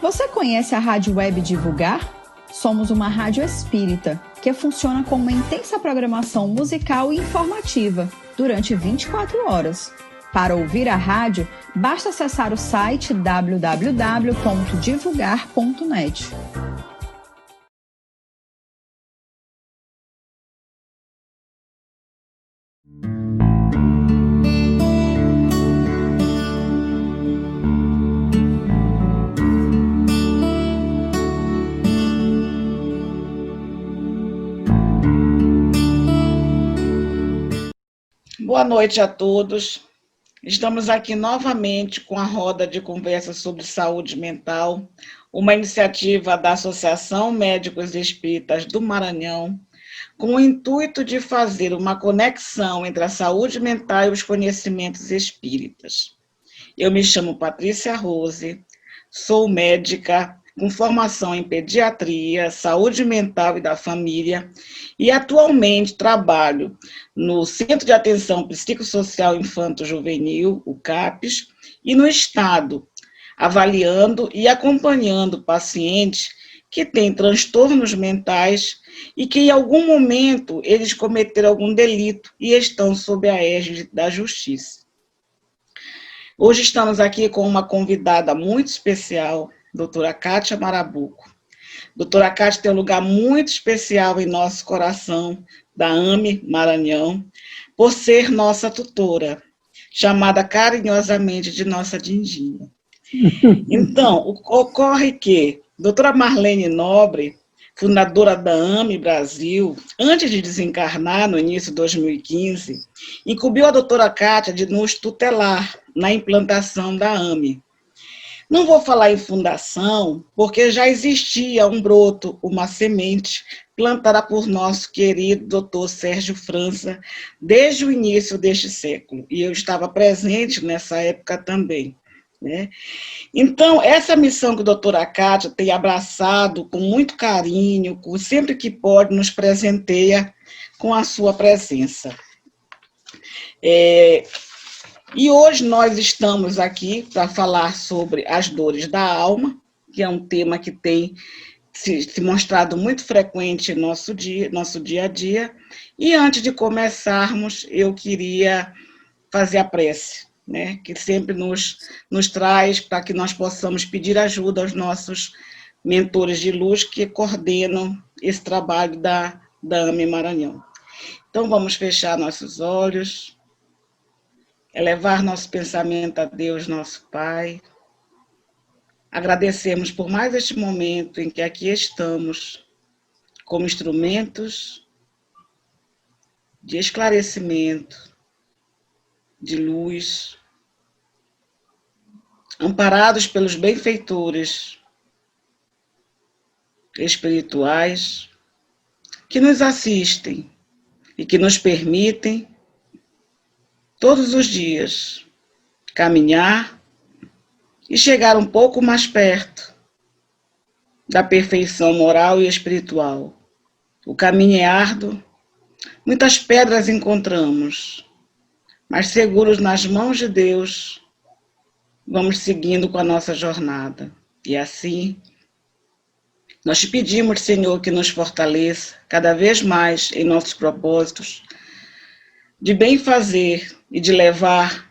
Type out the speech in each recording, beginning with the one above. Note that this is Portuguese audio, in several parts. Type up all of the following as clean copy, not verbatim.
Você conhece a Rádio Web Divulgar? Somos uma rádio espírita que funciona com uma intensa programação musical e informativa durante 24 horas. Para ouvir a rádio, basta acessar o site www.divulgar.net. Boa noite a todos. Estamos aqui novamente com a roda de conversa sobre saúde mental, uma iniciativa da Associação Médicos Espíritas do Maranhão, com o intuito de fazer uma conexão entre a saúde mental e os conhecimentos espíritas. Eu me chamo Patrícia Rose, sou médica com formação em pediatria, saúde mental e da família, e atualmente trabalho no Centro de Atenção Psicossocial Infanto-Juvenil, o CAPES, e no Estado, avaliando e acompanhando pacientes que têm transtornos mentais e que em algum momento eles cometeram algum delito e estão sob a égide da justiça. Hoje estamos aqui com uma convidada muito especial, doutora Kátia Marabuco. Doutora Kátia tem um lugar muito especial em nosso coração, da AME Maranhão, por ser nossa tutora, chamada carinhosamente de nossa Dindinha. Então, ocorre que doutora Marlene Nobre, fundadora da AME Brasil, antes de desencarnar no início de 2015, incumbiu a doutora Kátia de nos tutelar na implantação da AME. Não vou falar em fundação, porque já existia um broto, uma semente, plantada por nosso querido doutor Sérgio França, desde o início deste século, e eu estava presente nessa época também, né? Então, essa missão que a doutora Kátia tem abraçado com muito carinho, sempre que pode, nos presenteia com a sua presença. E hoje nós estamos aqui para falar sobre as dores da alma, que é um tema que tem se mostrado muito frequente em nosso dia a dia. E antes de começarmos, eu queria fazer a prece, né, que sempre nos traz para que nós possamos pedir ajuda aos nossos mentores de luz que coordenam esse trabalho da AME Maranhão. Então, vamos fechar nossos olhos, elevar nosso pensamento a Deus, nosso Pai. Agradecemos por mais este momento em que aqui estamos, como instrumentos de esclarecimento, de luz, amparados pelos benfeitores espirituais que nos assistem e que nos permitem todos os dias caminhar e chegar um pouco mais perto da perfeição moral e espiritual. O caminho é árduo, muitas pedras encontramos, mas seguros nas mãos de Deus, vamos seguindo com a nossa jornada. E assim, nós te pedimos, Senhor, que nos fortaleça cada vez mais em nossos propósitos, de bem fazer e de levar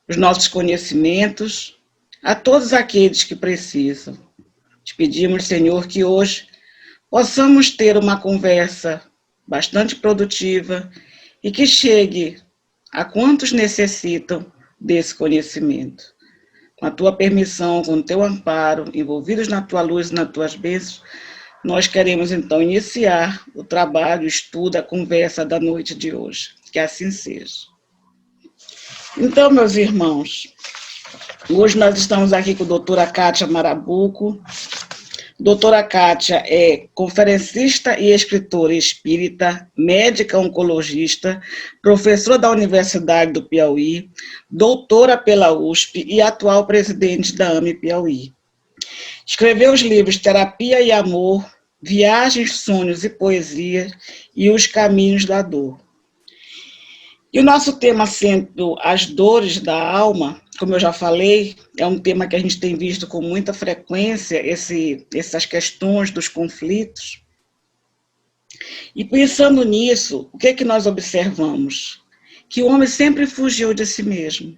os nossos conhecimentos a todos aqueles que precisam. Te pedimos, Senhor, que hoje possamos ter uma conversa bastante produtiva e que chegue a quantos necessitam desse conhecimento. Com a tua permissão, com o teu amparo, envolvidos na tua luz e nas tuas bênçãos, nós queremos então iniciar o trabalho, o estudo, a conversa da noite de hoje. Que assim seja. Então, meus irmãos, hoje nós estamos aqui com a doutora Kátia Marabuco. Doutora Kátia é conferencista e escritora espírita, médica oncologista, professora da Universidade do Piauí, doutora pela USP e atual presidente da AME Piauí. Escreveu os livros Terapia e Amor, Viagens, Sonhos e Poesia e Os Caminhos da Dor. E o nosso tema sendo as dores da alma, como eu já falei, é um tema que a gente tem visto com muita frequência, essas questões dos conflitos. E pensando nisso, o que é que nós observamos? Que o homem sempre fugiu de si mesmo.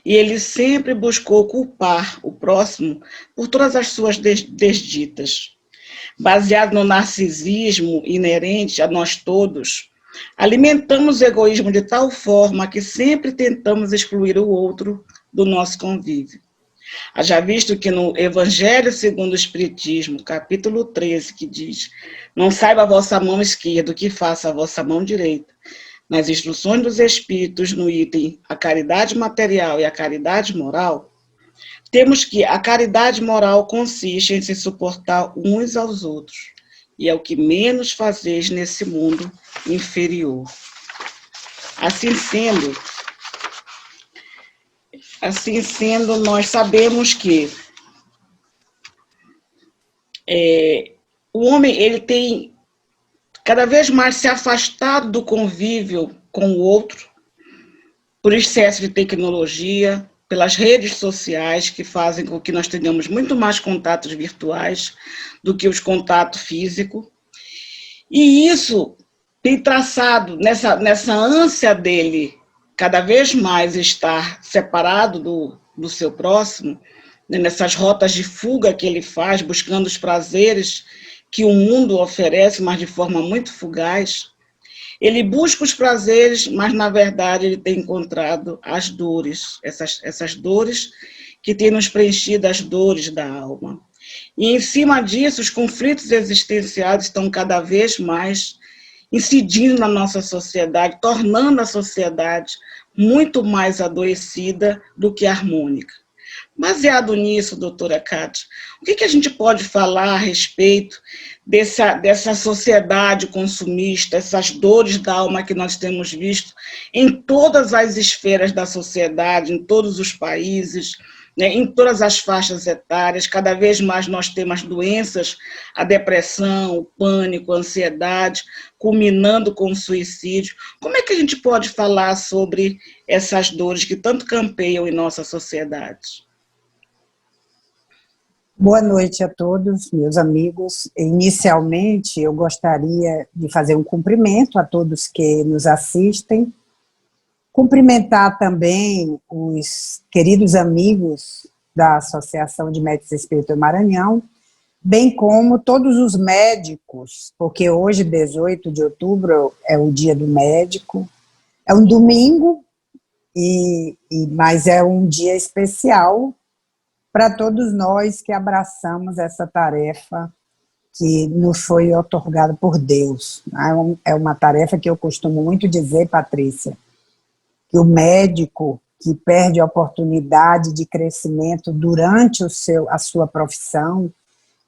E ele sempre buscou culpar o próximo por todas as suas desditas. Baseado no narcisismo inerente a nós todos, alimentamos o egoísmo de tal forma que sempre tentamos excluir o outro do nosso convívio. Haja visto que no Evangelho segundo o Espiritismo, capítulo 13, que diz: não saiba a vossa mão esquerda o que faça a vossa mão direita. Nas instruções dos Espíritos, no item a caridade material e a caridade moral, temos que a caridade moral consiste em se suportar uns aos outros, e é o que menos fazeis nesse mundo inferior. Assim sendo, nós sabemos que o homem ele tem cada vez mais se afastado do convívio com o outro, por excesso de tecnologia, pelas redes sociais que fazem com que nós tenhamos muito mais contatos virtuais do que os contatos físicos. E isso tem traçado, nessa ânsia dele cada vez mais estar separado do seu próximo, né, nessas rotas de fuga que ele faz, buscando os prazeres que o mundo oferece, mas de forma muito fugaz. Ele busca os prazeres, mas, na verdade, ele tem encontrado as dores, essas dores que têm nos preenchido as dores da alma. E, em cima disso, os conflitos existenciais estão cada vez mais incidindo na nossa sociedade, tornando a sociedade muito mais adoecida do que harmônica. Baseado nisso, doutora Cátia, o que a gente pode falar a respeito dessa sociedade consumista, essas dores da alma que nós temos visto em todas as esferas da sociedade, em todos os países, né, em todas as faixas etárias? Cada vez mais nós temos doenças, a depressão, o pânico, a ansiedade, culminando com o suicídio. Como é que a gente pode falar sobre essas dores que tanto campeiam em nossa sociedade? Boa noite a todos, meus amigos. Inicialmente, eu gostaria de fazer um cumprimento a todos que nos assistem, cumprimentar também os queridos amigos da Associação de Médicos Espíritas do Maranhão, bem como todos os médicos, porque hoje, 18 de outubro, é o Dia do Médico, é um domingo, mas é um dia especial para todos nós que abraçamos essa tarefa que nos foi otorgada por Deus. É uma tarefa que eu costumo muito dizer, Patrícia, que o médico que perde a oportunidade de crescimento durante a sua profissão,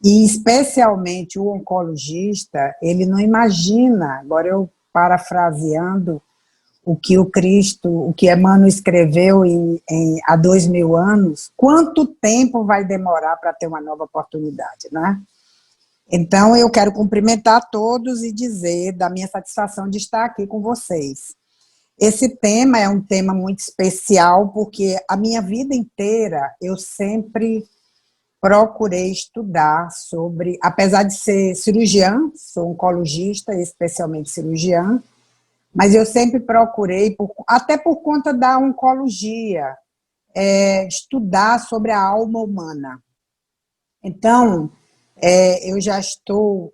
e especialmente o oncologista, ele não imagina, agora eu parafraseando o que Emmanuel escreveu há 2000 anos, quanto tempo vai demorar para ter uma nova oportunidade, né? Então, eu quero cumprimentar todos e dizer da minha satisfação de estar aqui com vocês. Esse tema é um tema muito especial, porque a minha vida inteira eu sempre procurei estudar sobre, apesar de ser cirurgiã, sou oncologista, especialmente cirurgiã, mas eu sempre procurei, até por conta da oncologia, estudar sobre a alma humana. Então, eu já estou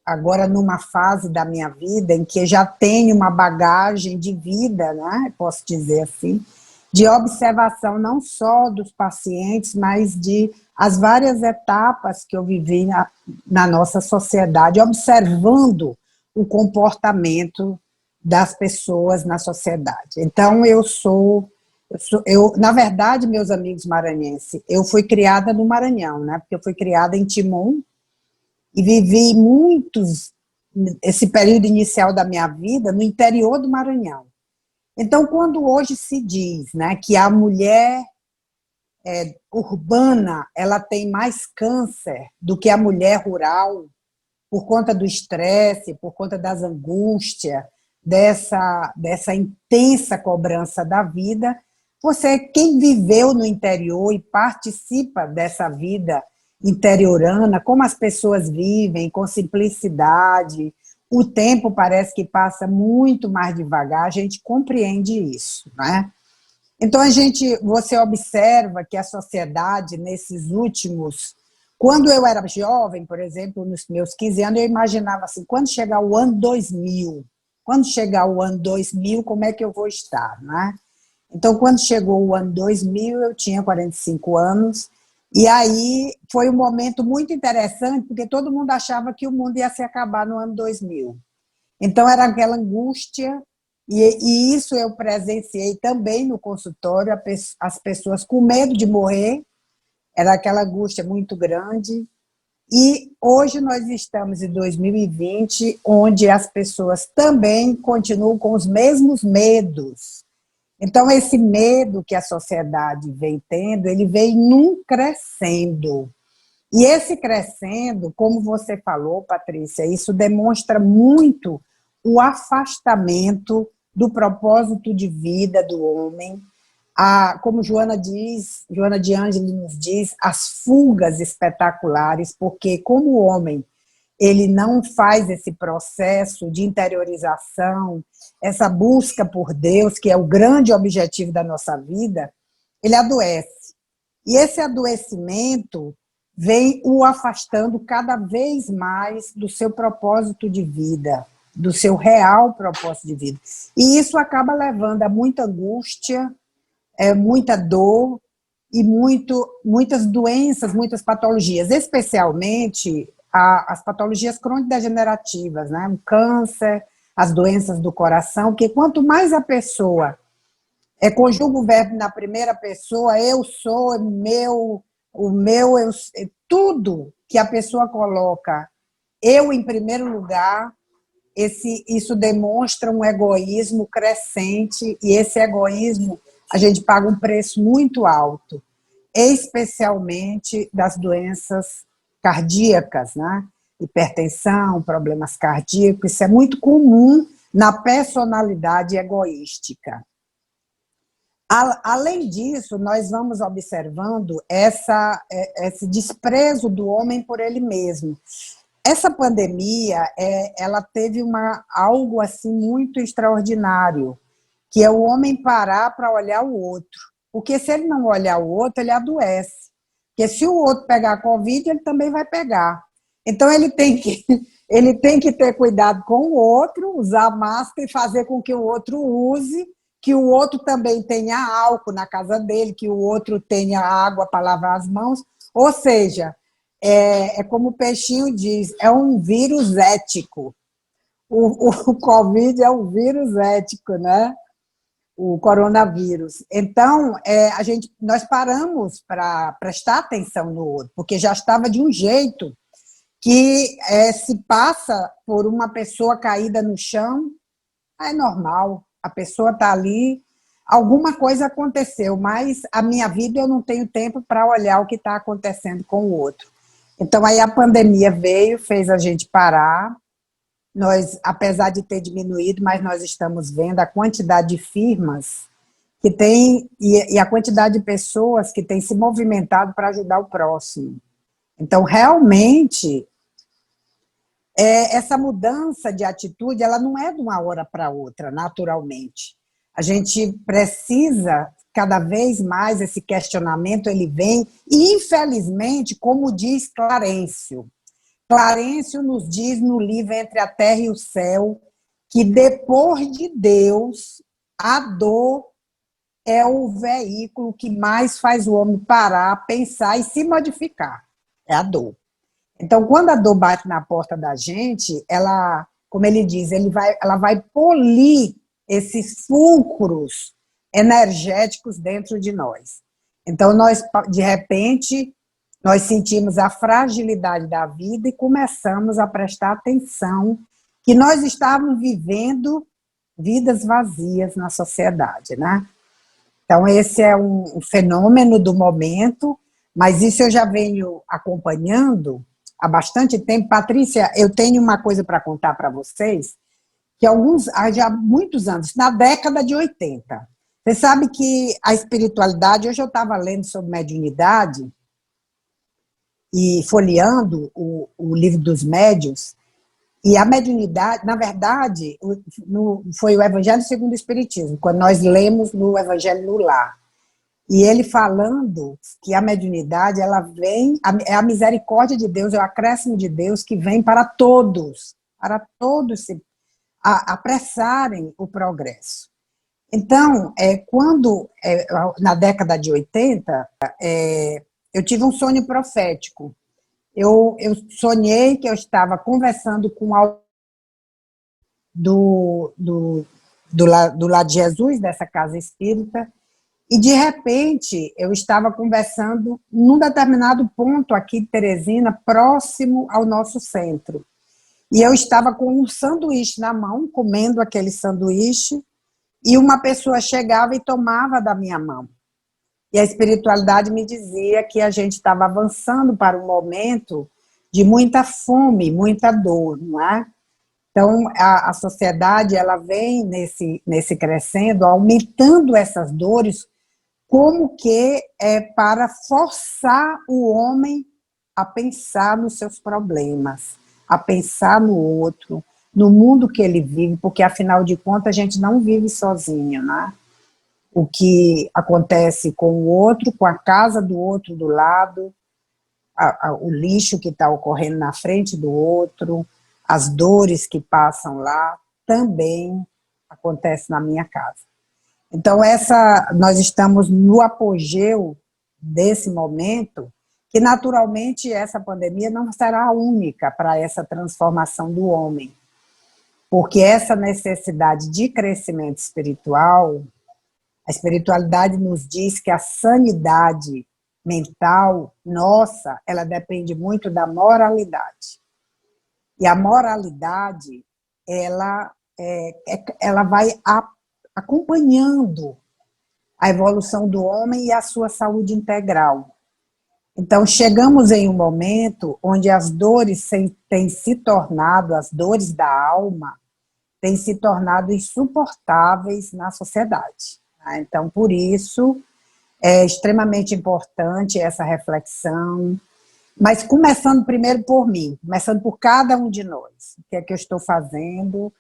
agora numa fase da minha vida em que já tenho uma bagagem de vida, né, posso dizer assim, de observação não só dos pacientes, mas de as várias etapas que eu vivi na nossa sociedade, observando o comportamento das pessoas na sociedade. Então, na verdade, meus amigos maranhenses, eu fui criada no Maranhão, né? Porque eu fui criada em Timon e vivi esse período inicial da minha vida no interior do Maranhão. Então, quando hoje se diz, né, que a mulher urbana ela tem mais câncer do que a mulher rural, por conta do estresse, por conta das angústias, dessa intensa cobrança da vida, Você, quem viveu no interior e participa dessa vida interiorana, como as pessoas vivem, com simplicidade, o tempo parece que passa muito mais devagar, a gente compreende isso, né? Então, você observa que a sociedade, nesses últimos... Quando eu era jovem, por exemplo, nos meus 15 anos, eu imaginava assim, quando chegar o ano 2000, como é que eu vou estar, né? Então, quando chegou o ano 2000, eu tinha 45 anos, e aí foi um momento muito interessante, porque todo mundo achava que o mundo ia se acabar no ano 2000. Então, era aquela angústia, e isso eu presenciei também no consultório, as pessoas com medo de morrer, era aquela angústia muito grande. E hoje nós estamos em 2020, onde as pessoas também continuam com os mesmos medos. Então, esse medo que a sociedade vem tendo, ele vem num crescendo. E esse crescendo, como você falou, Patrícia, isso demonstra muito o afastamento do propósito de vida do homem, como Joana de Ângeles nos diz, as fugas espetaculares, porque como o homem ele não faz esse processo de interiorização, essa busca por Deus, que é o grande objetivo da nossa vida, ele adoece. E esse adoecimento vem o afastando cada vez mais do seu propósito de vida, do seu real propósito de vida. E isso acaba levando a muita angústia, muita dor e muitas doenças, muitas patologias, especialmente as patologias crônico-degenerativas, né? O câncer, as doenças do coração, que quanto mais a pessoa conjuga o verbo na primeira pessoa, eu sou, tudo que a pessoa coloca eu em primeiro lugar, isso demonstra um egoísmo crescente, e esse egoísmo a gente paga um preço muito alto, especialmente das doenças cardíacas, né? Hipertensão, problemas cardíacos, isso é muito comum na personalidade egoística. Além disso, nós vamos observando esse desprezo do homem por ele mesmo. Essa pandemia, ela teve algo assim muito extraordinário, que é o homem parar para olhar o outro. Porque se ele não olhar o outro, ele adoece. Porque se o outro pegar a Covid, ele também vai pegar. Então, ele tem que ter cuidado com o outro, usar máscara e fazer com que o outro use, que o outro também tenha álcool na casa dele, que o outro tenha água para lavar as mãos. Ou seja, é como o Peixinho diz, é um vírus ético. O Covid é um vírus ético, né? O coronavírus. Então, nós paramos para prestar atenção no outro, porque já estava de um jeito que se passa por uma pessoa caída no chão, é normal, a pessoa está ali, alguma coisa aconteceu, mas a minha vida eu não tenho tempo para olhar o que está acontecendo com o outro. Então, aí a pandemia veio, fez a gente parar. Nós, apesar de ter diminuído, mas nós estamos vendo a quantidade de firmas que tem e a quantidade de pessoas que têm se movimentado para ajudar o próximo. Então, realmente, essa mudança de atitude, ela não é de uma hora para outra, naturalmente. A gente precisa, cada vez mais, esse questionamento, ele vem, e infelizmente, como diz Clarencio nos diz no livro Entre a Terra e o Céu, que depois de Deus, a dor é o veículo que mais faz o homem parar, pensar e se modificar. É a dor. Então, quando a dor bate na porta da gente, ela, como ele diz, ela vai polir esses fulcros energéticos dentro de nós. Então, nós, de repente, nós sentimos a fragilidade da vida e começamos a prestar atenção que nós estávamos vivendo vidas vazias na sociedade, né? Então, esse é um fenômeno do momento, mas isso eu já venho acompanhando há bastante tempo. Patrícia, eu tenho uma coisa para contar para vocês, que há muitos anos, na década de 80, Você sabe que a espiritualidade, hoje eu estava lendo sobre mediunidade e folheando o livro dos médiuns, e a mediunidade, na verdade, foi o Evangelho segundo o Espiritismo, quando nós lemos no Evangelho no Lar. E ele falando que a mediunidade, ela vem, é a misericórdia de Deus, é o acréscimo de Deus que vem para todos se apressarem o progresso. Então, na década de 80, eu tive um sonho profético. Eu sonhei que eu estava conversando com alguém do lado de Jesus, dessa casa espírita, e, de repente, eu estava conversando num determinado ponto aqui de Teresina, próximo ao nosso centro. E eu estava com um sanduíche na mão, comendo aquele sanduíche, e uma pessoa chegava e tomava da minha mão. E a espiritualidade me dizia que a gente estava avançando para um momento de muita fome, muita dor, não é? Então, a sociedade, ela vem nesse crescendo, aumentando essas dores, como que para forçar o homem a pensar nos seus problemas, a pensar no outro, no mundo que ele vive, porque, afinal de contas, a gente não vive sozinho, né? O que acontece com o outro, com a casa do outro do lado, o lixo que está ocorrendo na frente do outro, as dores que passam lá, também acontece na minha casa. Então, nós estamos no apogeu desse momento, que naturalmente essa pandemia não será a única para essa transformação do homem, porque essa necessidade de crescimento espiritual, a espiritualidade nos diz que a sanidade mental nossa, ela depende muito da moralidade. E a moralidade, ela vai acompanhando a evolução do homem e a sua saúde integral. Então, chegamos em um momento onde as dores têm se tornado, as dores da alma, têm se tornado insuportáveis na sociedade. Então, por isso, é extremamente importante essa reflexão, mas começando primeiro por mim, começando por cada um de nós. O que é que eu estou fazendo?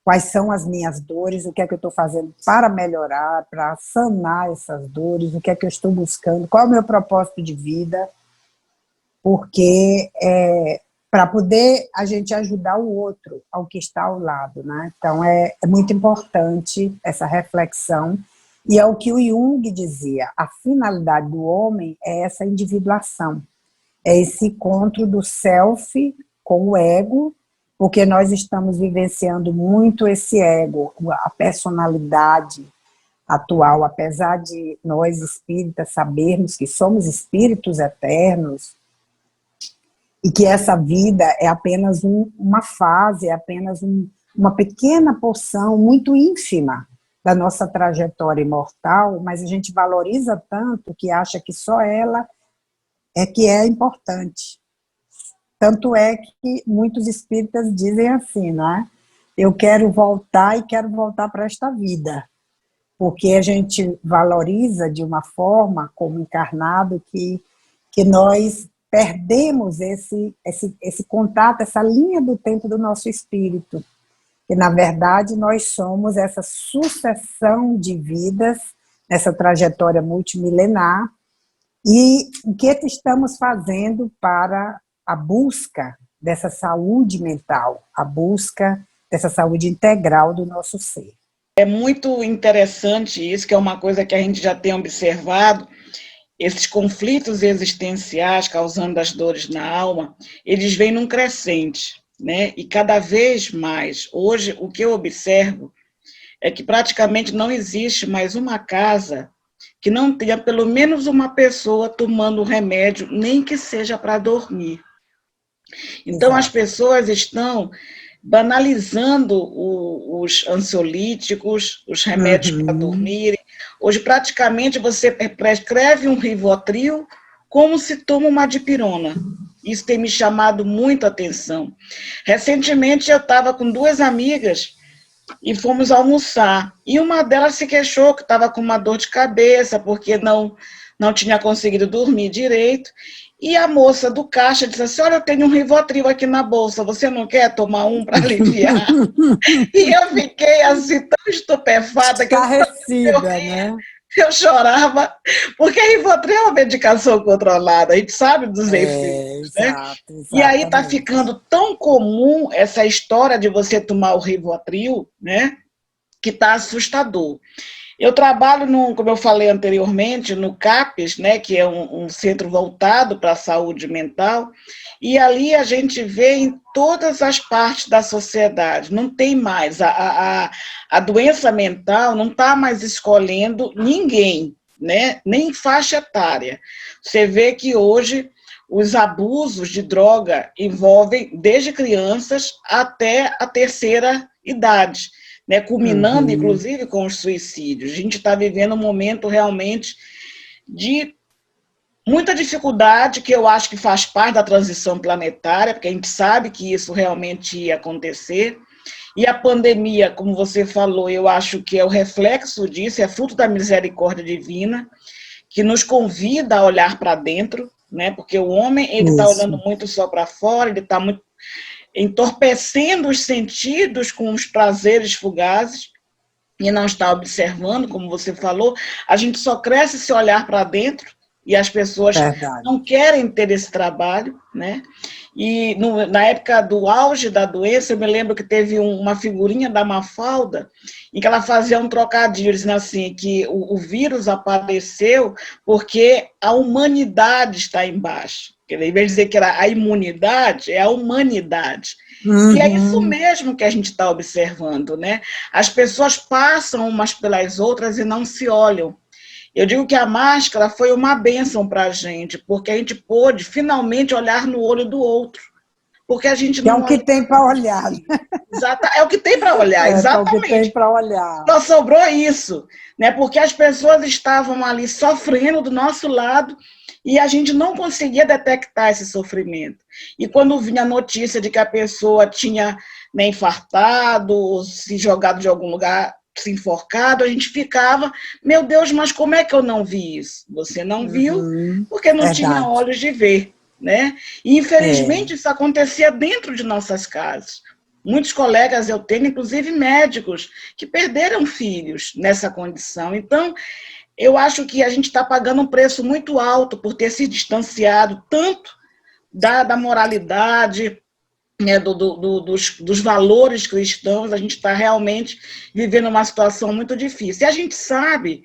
Quais são as minhas dores? O que é que eu estou fazendo para melhorar, para sanar essas dores? O que é que eu estou buscando? Qual é o meu propósito de vida? Porque para poder a gente ajudar o outro, ao que está ao lado, né? Então, é muito importante essa reflexão. E é o que o Jung dizia, a finalidade do homem é essa individuação, é esse encontro do self com o ego, porque nós estamos vivenciando muito esse ego, a personalidade atual, apesar de nós espíritas sabermos que somos espíritos eternos, e que essa vida é apenas uma fase, é apenas uma pequena porção muito ínfima da nossa trajetória imortal, mas a gente valoriza tanto que acha que só ela é que é importante. Tanto é que muitos espíritas dizem assim, né? Eu quero voltar e quero voltar para esta vida, porque a gente valoriza de uma forma, como encarnado, que nós perdemos esse contato, essa linha do tempo do nosso espírito. Que, na verdade, nós somos essa sucessão de vidas, essa trajetória multimilenar, e o que estamos fazendo para a busca dessa saúde mental, a busca dessa saúde integral do nosso ser. É muito interessante isso, que é uma coisa que a gente já tem observado, esses conflitos existenciais causando as dores na alma, eles vêm num crescente, né? E cada vez mais, hoje, o que eu observo é que praticamente não existe mais uma casa que não tenha pelo menos uma pessoa tomando remédio, nem que seja para dormir. Então, exato, as pessoas estão banalizando os ansiolíticos, os remédios para dormir. Hoje, praticamente, você prescreve um Rivotril como se toma uma dipirona. Isso tem me chamado muito a atenção. Recentemente, eu estava com duas amigas e fomos almoçar. E uma delas se queixou que estava com uma dor de cabeça, porque não tinha conseguido dormir direito. E a moça do caixa disse assim: olha, eu tenho um Rivotril aqui na bolsa, você não quer tomar um para aliviar? E eu fiquei assim, tão estupefada que Estarrecida, né? eu chorava, porque Rivotril é uma medicação controlada, a gente sabe dos efeitos, né? Exato, E aí está exatamente. ficando tão comum essa história de você tomar o Rivotril, né? Que está assustador. Eu trabalho, como eu falei anteriormente, no CAPES, né, que é um centro voltado para a saúde mental, e ali a gente vê em todas as partes da sociedade, não tem mais, a doença mental não está mais escolhendo ninguém, né, nem faixa etária. Você vê que hoje os abusos de droga envolvem desde crianças até a terceira idade, né, culminando, Uhum. inclusive, com os suicídios. A gente está vivendo um momento realmente de muita dificuldade, que eu acho que faz parte da transição planetária, porque a gente sabe que isso realmente ia acontecer. E a pandemia, como você falou, eu acho que é o reflexo disso, é fruto da misericórdia divina, que nos convida a olhar para dentro, né? Porque o homem ele está olhando Isso. muito só para fora, ele está muito entorpecendo os sentidos com os prazeres fugazes, e não está observando, como você falou, a gente só cresce se olhar para dentro, e as pessoas Verdade. não querem ter esse trabalho, né? E na época do auge da doença, eu me lembro que teve uma figurinha da Mafalda, em que ela fazia um trocadilho, dizendo assim, que o vírus apareceu porque a humanidade está embaixo. Em vez de dizer que era a imunidade, é a humanidade. E é isso Uhum. mesmo que a gente está observando, né? As pessoas passam umas pelas outras e não se olham. Eu digo que a máscara foi uma bênção para a gente, porque a gente pôde finalmente olhar no olho do outro, porque a gente Que é não o que olha tem para olhar. assim. É o que tem para olhar, É o que tem exatamente. para olhar. Só sobrou isso, né? Porque as pessoas estavam ali sofrendo do nosso lado e a gente não conseguia detectar esse sofrimento. E quando vinha a notícia de que a pessoa tinha, né, infartado, ou se jogado de algum lugar, se enforcado, a gente ficava, meu Deus, mas como é que eu não vi isso? Você não viu Uhum. porque não tinha Verdade. olhos de ver, né? E É. infelizmente isso acontecia dentro de nossas casas. Muitos colegas eu tenho, inclusive médicos, que perderam filhos nessa condição. Então, eu acho que a gente está pagando um preço muito alto por ter se distanciado tanto da moralidade, né, dos valores cristãos. A gente está realmente vivendo uma situação muito difícil. E a gente sabe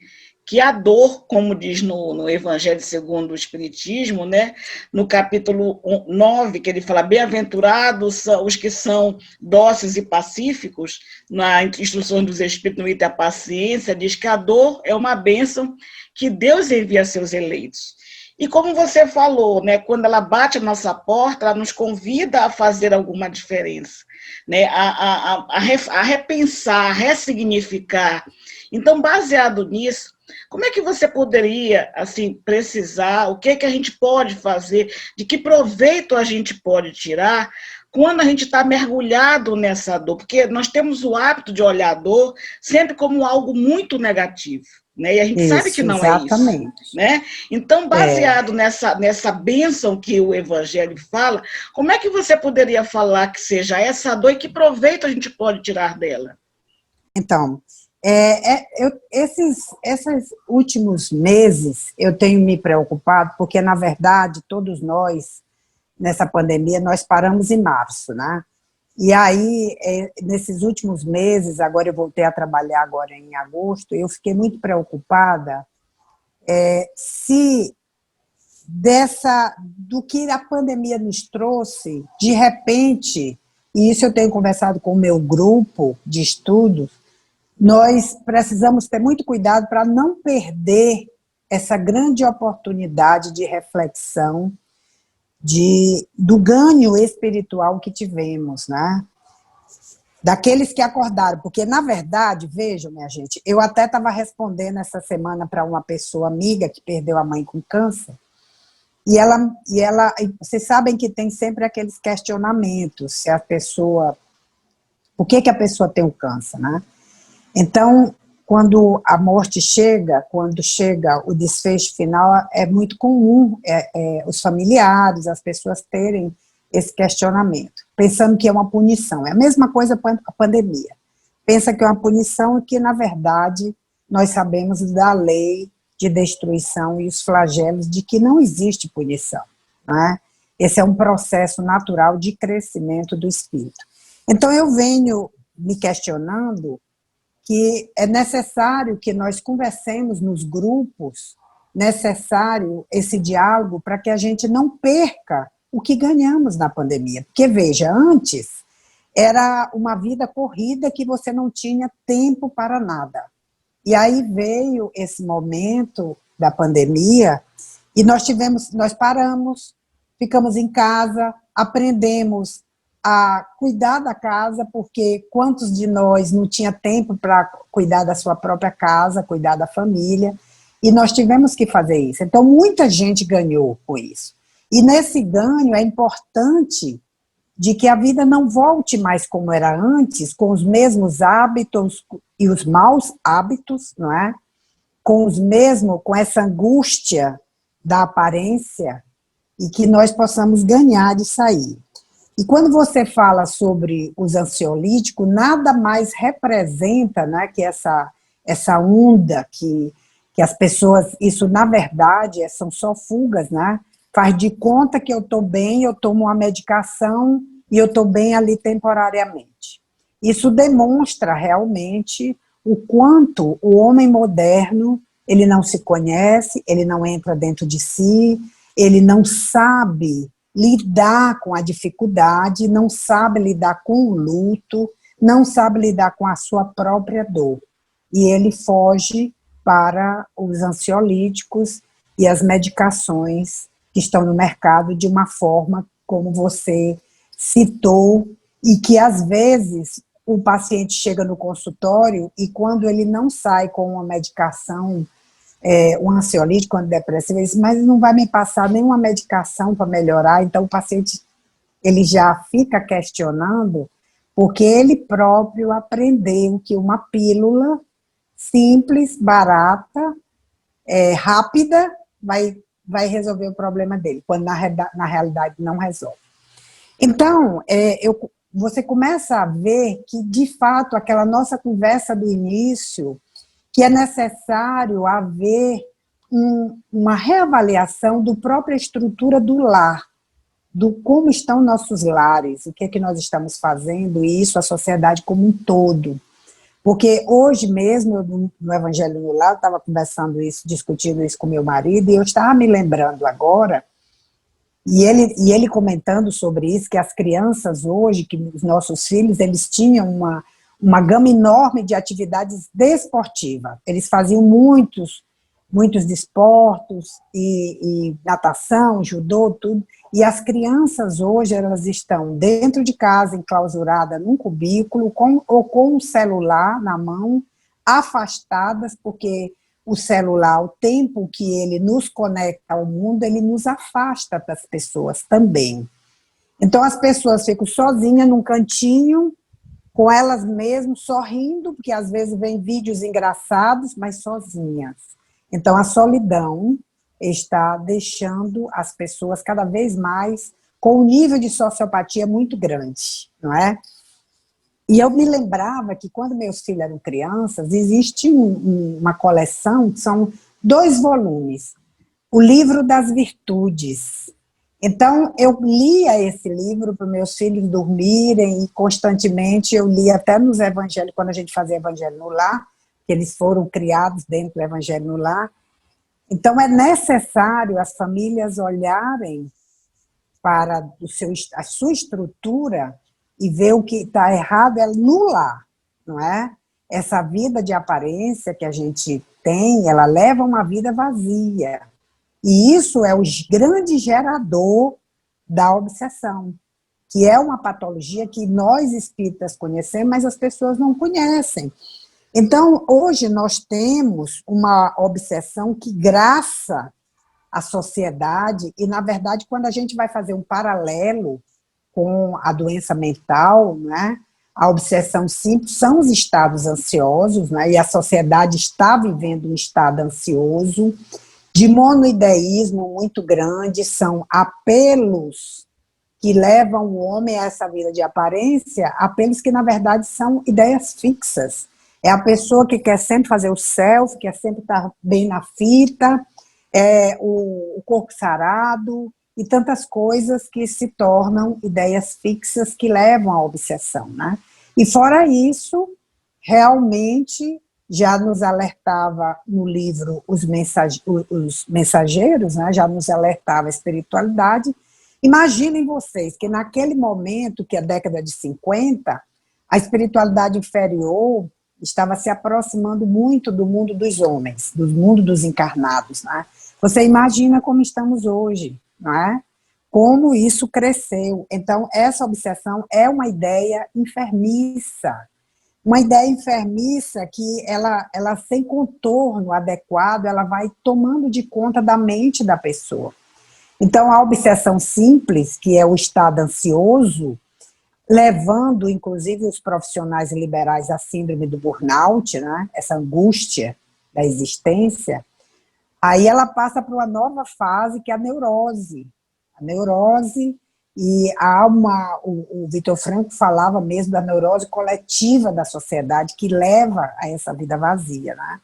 que a dor, como diz no Evangelho segundo o Espiritismo, né, no capítulo 9, que ele fala, bem-aventurados são os que são dóceis e pacíficos, na Instruções dos Espíritos, no item a paciência, diz que a dor é uma bênção que Deus envia a seus eleitos. E como você falou, né, quando ela bate a nossa porta, ela nos convida a fazer alguma diferença, né, a repensar, a ressignificar. Então, baseado nisso, como é que você poderia, assim, precisar, o que é que a gente pode fazer, de que proveito a gente pode tirar quando a gente está mergulhado nessa dor? Porque nós temos o hábito de olhar a dor sempre como algo muito negativo, né? E a gente sabe que Isso, não é isso, exatamente. né? Então, É. baseado nessa bênção que o Evangelho fala, como é que você poderia falar que seja essa dor e que proveito a gente pode tirar dela? Então, esses últimos meses eu tenho me preocupado, porque, na verdade, todos nós, nessa pandemia, nós paramos em março, né? E aí, nesses últimos meses, agora eu voltei a trabalhar agora em agosto, eu fiquei muito preocupada se do que a pandemia nos trouxe, de repente, e isso eu tenho conversado com o meu grupo de estudos, nós precisamos ter muito cuidado para não perder essa grande oportunidade de reflexão, do ganho espiritual que tivemos, né? Daqueles que acordaram, porque, na verdade, vejam, minha gente, eu até estava respondendo essa semana para uma pessoa amiga que perdeu a mãe com câncer, e vocês sabem que tem sempre aqueles questionamentos, se a pessoa Por que a pessoa tem o câncer, né? Então, quando a morte chega, quando chega o desfecho final, é muito comum os familiares, as pessoas terem esse questionamento, pensando que é uma punição. É a mesma coisa com a pandemia. Pensa que é uma punição e que, na verdade, nós sabemos da lei de destruição e os flagelos de que não existe punição, né? Esse é um processo natural de crescimento do espírito. Então, eu venho me questionando que é necessário que nós conversemos nos grupos, necessário esse diálogo para que a gente não perca o que ganhamos na pandemia. Porque, veja, antes era uma vida corrida que você não tinha tempo para nada. E aí veio esse momento da pandemia e nós paramos, ficamos em casa, aprendemos a cuidar da casa, porque quantos de nós não tinha tempo para cuidar da sua própria casa, cuidar da família, e nós tivemos que fazer isso. Então, muita gente ganhou com isso. E nesse ganho é importante de que a vida não volte mais como era antes, com os mesmos hábitos e os maus hábitos, não é? Com essa angústia da aparência, e que nós possamos ganhar de sair. E quando você fala sobre os ansiolíticos, nada mais representa, né, que essa onda que as pessoas, isso na verdade são só fugas, né? Faz de conta que eu estou bem, eu tomo uma medicação e eu estou bem ali temporariamente. Isso demonstra realmente o quanto o homem moderno, ele não se conhece, ele não entra dentro de si, ele não sabe lidar com a dificuldade, não sabe lidar com o luto, não sabe lidar com a sua própria dor. E ele foge para os ansiolíticos e as medicações que estão no mercado de uma forma como você citou, e que às vezes o paciente chega no consultório e quando ele não sai com uma medicação, um ansiolítico, antidepressivo, ele diz, mas não vai me passar nenhuma medicação para melhorar. Então o paciente ele já fica questionando, porque ele próprio aprendeu que uma pílula simples, barata, rápida, vai resolver o problema dele, quando na realidade não resolve. Então, você começa a ver que, de fato, aquela nossa conversa do início, que é necessário haver uma reavaliação da própria estrutura do lar, do como estão nossos lares, o que é que nós estamos fazendo, e isso a sociedade como um todo. Porque hoje mesmo, no Evangelho no Lar, eu estava conversando isso, discutindo isso com meu marido, e eu estava me lembrando agora, e ele comentando sobre isso, que as crianças hoje, que os nossos filhos, eles tinham uma gama enorme de atividades desportivas. Eles faziam muitos desportos, e natação, judô, tudo. E as crianças hoje, elas estão dentro de casa, enclausuradas num cubículo, ou com um celular na mão, afastadas, porque o celular, o tempo que ele nos conecta ao mundo, ele nos afasta das pessoas também. Então as pessoas ficam sozinhas num cantinho, com elas mesmas, sorrindo, porque às vezes vem vídeos engraçados, mas sozinhas. Então a solidão está deixando as pessoas cada vez mais com um nível de sociopatia muito grande, não é? E eu me lembrava que quando meus filhos eram crianças, existe uma coleção, que são 2 volumes, o Livro das Virtudes. Então, eu lia esse livro para meus filhos dormirem, e constantemente eu lia até nos evangelhos, quando a gente fazia Evangelho no Lar, que eles foram criados dentro do Evangelho no Lar. Então, é necessário as famílias olharem para a sua estrutura e ver o que está errado é no lar, não é? Essa vida de aparência que a gente tem, ela leva uma vida vazia. E isso é o grande gerador da obsessão, que é uma patologia que nós espíritas conhecemos, mas as pessoas não conhecem. Então, hoje nós temos uma obsessão que graça a sociedade, e na verdade, quando a gente vai fazer um paralelo com a doença mental, né, A obsessão simples são os estados ansiosos, né? E a sociedade está vivendo um estado ansioso, de monoideísmo muito grande, são apelos que levam o homem a essa vida de aparência, apelos que, na verdade, são ideias fixas. É a pessoa que quer sempre fazer o selfie, quer sempre estar bem na fita, o corpo sarado, e tantas coisas que se tornam ideias fixas que levam à obsessão, né? E fora isso, realmente, já nos alertava no livro Os Mensageiros, né? Já nos alertava a espiritualidade. Imaginem vocês que naquele momento, que é a década de 50, a espiritualidade inferior estava se aproximando muito do mundo dos homens, do mundo dos encarnados, né? Você imagina como estamos hoje, não é? Como isso cresceu. Então, essa obsessão é uma ideia enfermiça. Uma ideia enfermiça que ela sem contorno adequado, ela vai tomando de conta da mente da pessoa. Então, a obsessão simples, que é o estado ansioso, levando, inclusive, os profissionais liberais à síndrome do burnout, né? Essa angústia da existência, aí ela passa para uma nova fase, que é a neurose. A neurose, e há o Viktor Frankl falava mesmo da neurose coletiva da sociedade, que leva a essa vida vazia, né?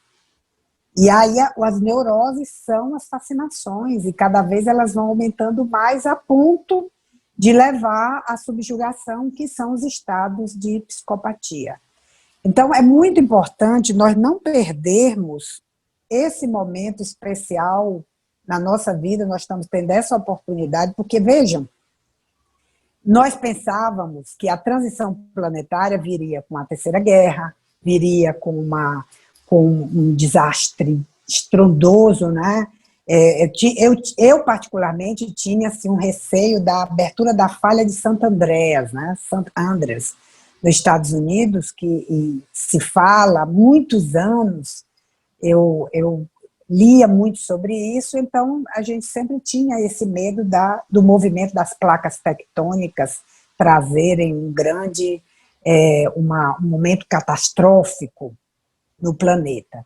E aí as neuroses são as fascinações, e cada vez elas vão aumentando mais a ponto de levar à subjugação, que são os estados de psicopatia. Então, é muito importante nós não perdermos esse momento especial na nossa vida, nós estamos tendo essa oportunidade, porque, vejam, nós pensávamos que a transição planetária viria com a Terceira Guerra, viria com um desastre estrondoso, né? Eu particularmente tinha assim, um receio da abertura da falha de Santo Andreas, né? St. Andreas, nos Estados Unidos, que se fala há muitos anos. Eu lia muito sobre isso, então a gente sempre tinha esse medo do movimento das placas tectônicas trazerem um momento catastrófico no planeta.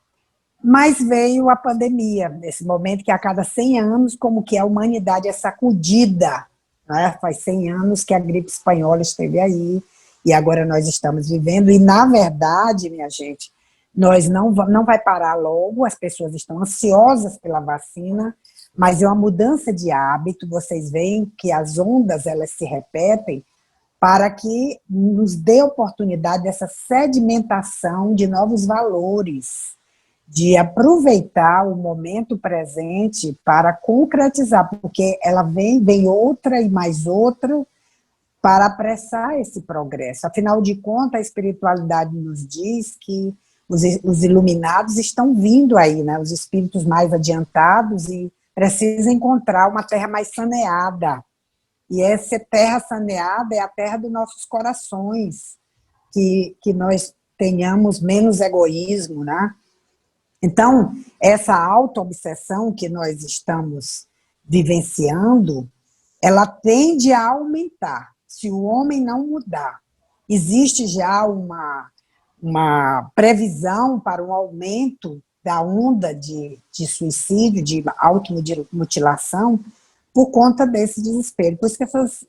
Mas veio a pandemia, nesse momento que a cada 100 anos, como que a humanidade é sacudida, né? Faz 100 anos que a gripe espanhola esteve aí, e agora nós estamos vivendo, e na verdade, minha gente, nós não vai parar logo, as pessoas estão ansiosas pela vacina, mas é uma mudança de hábito, vocês veem que as ondas, elas se repetem, para que nos dê oportunidade dessa sedimentação de novos valores, de aproveitar o momento presente para concretizar, porque ela vem outra e mais outra para apressar esse progresso. Afinal de contas, a espiritualidade nos diz que os iluminados estão vindo aí, né? Os espíritos mais adiantados, e precisam encontrar uma terra mais saneada. E essa terra saneada é a terra dos nossos corações, que nós tenhamos menos egoísmo, né? Então, essa auto-obsessão que nós estamos vivenciando, ela tende a aumentar, se o homem não mudar. Existe já uma previsão para um aumento da onda de suicídio, de automutilação, por conta desse desespero. Por isso que essas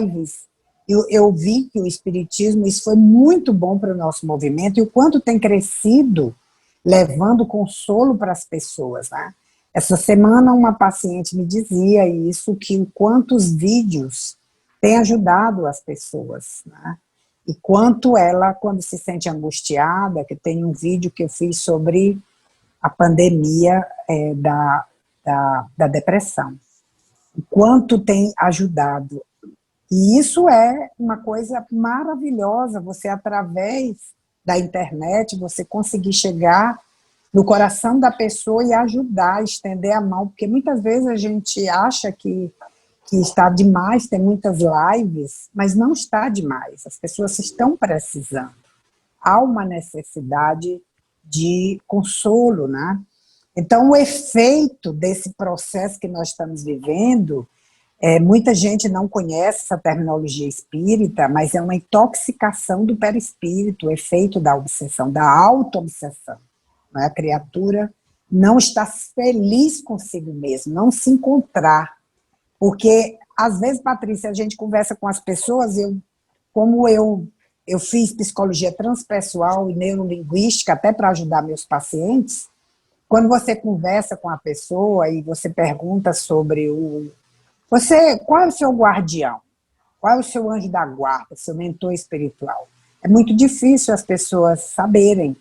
lives, eu vi que o espiritismo, isso foi muito bom para o nosso movimento, e o quanto tem crescido, levando consolo para as pessoas, né? Essa semana uma paciente me dizia isso, que o quanto os vídeos têm ajudado as pessoas, né? E quanto ela, quando se sente angustiada, que tem um vídeo que eu fiz sobre a pandemia da depressão, o quanto tem ajudado. E isso é uma coisa maravilhosa, você, através da internet, você conseguir chegar no coração da pessoa e ajudar, estender a mão, porque muitas vezes a gente acha que está demais, tem muitas lives, mas não está demais, as pessoas estão precisando. Há uma necessidade de consolo, né? Então, o efeito desse processo que nós estamos vivendo Muita gente não conhece essa terminologia espírita, mas é uma intoxicação do perispírito, o efeito da obsessão, da auto-obsessão. Né? A criatura não está feliz consigo mesmo, não se encontrar. Porque, às vezes, Patrícia, a gente conversa com as pessoas, como eu fiz psicologia transpessoal e neurolinguística até para ajudar meus pacientes, quando você conversa com a pessoa e você pergunta sobre qual é o seu guardião? Qual é o seu anjo da guarda, seu mentor espiritual? É muito difícil as pessoas saberem,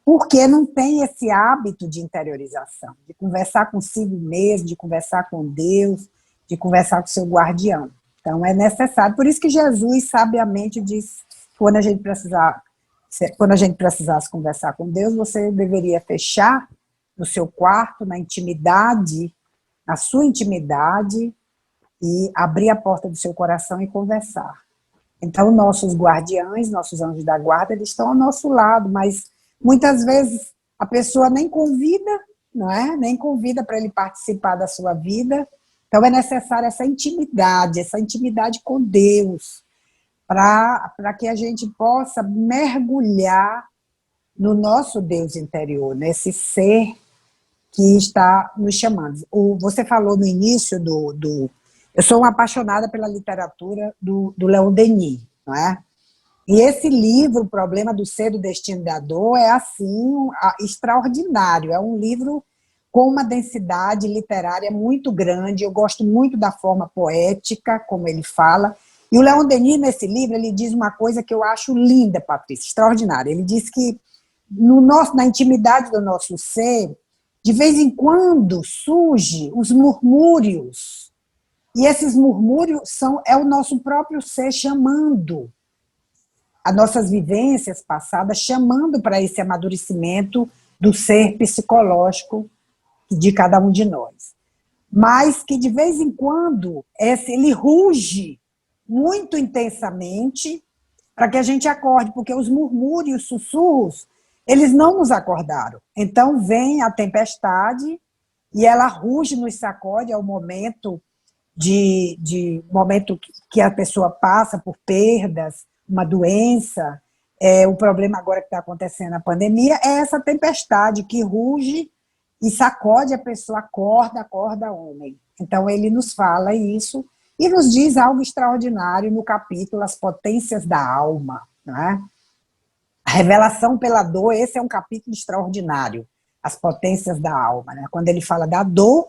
porque não tem esse hábito de interiorização, de conversar consigo mesmo, de conversar com Deus, de conversar com seu guardião. Então, é necessário. Por isso que Jesus, sabiamente, diz, quando a gente precisasse conversar com Deus, você deveria fechar no seu quarto, na intimidade, na sua intimidade, e abrir a porta do seu coração e conversar. Então, nossos guardiães, nossos anjos da guarda, eles estão ao nosso lado, mas muitas vezes a pessoa nem convida, não é? Nem convida para ele participar da sua vida. Então, é necessária essa intimidade com Deus, para que a gente possa mergulhar no nosso Deus interior, nesse ser que está nos chamando. Você falou no início eu sou uma apaixonada pela literatura do Leon Denis, não é? E esse livro, O Problema do Ser, do Destino e da Dor, é assim, extraordinário. É um livro com uma densidade literária muito grande. Eu gosto muito da forma poética, como ele fala. E o Leon Denis, nesse livro, ele diz uma coisa que eu acho linda, Patrícia, extraordinária. Ele diz que na intimidade do nosso ser, de vez em quando surgem os murmúrios. E esses murmúrios é o nosso próprio ser chamando as nossas vivências passadas, chamando para esse amadurecimento do ser psicológico de cada um de nós. Mas que, de vez em quando, ele ruge muito intensamente para que a gente acorde, porque os murmúrios, os sussurros, eles não nos acordaram. Então, vem a tempestade e ela ruge, nos sacode, é o momento momento que a pessoa passa por perdas, uma doença, o problema agora que está acontecendo na pandemia, é essa tempestade que ruge e sacode a pessoa, acorda homem. Então ele nos fala isso e nos diz algo extraordinário no capítulo As Potências da Alma, né? A revelação pela dor, esse é um capítulo extraordinário, As Potências da Alma, né? Quando ele fala da dor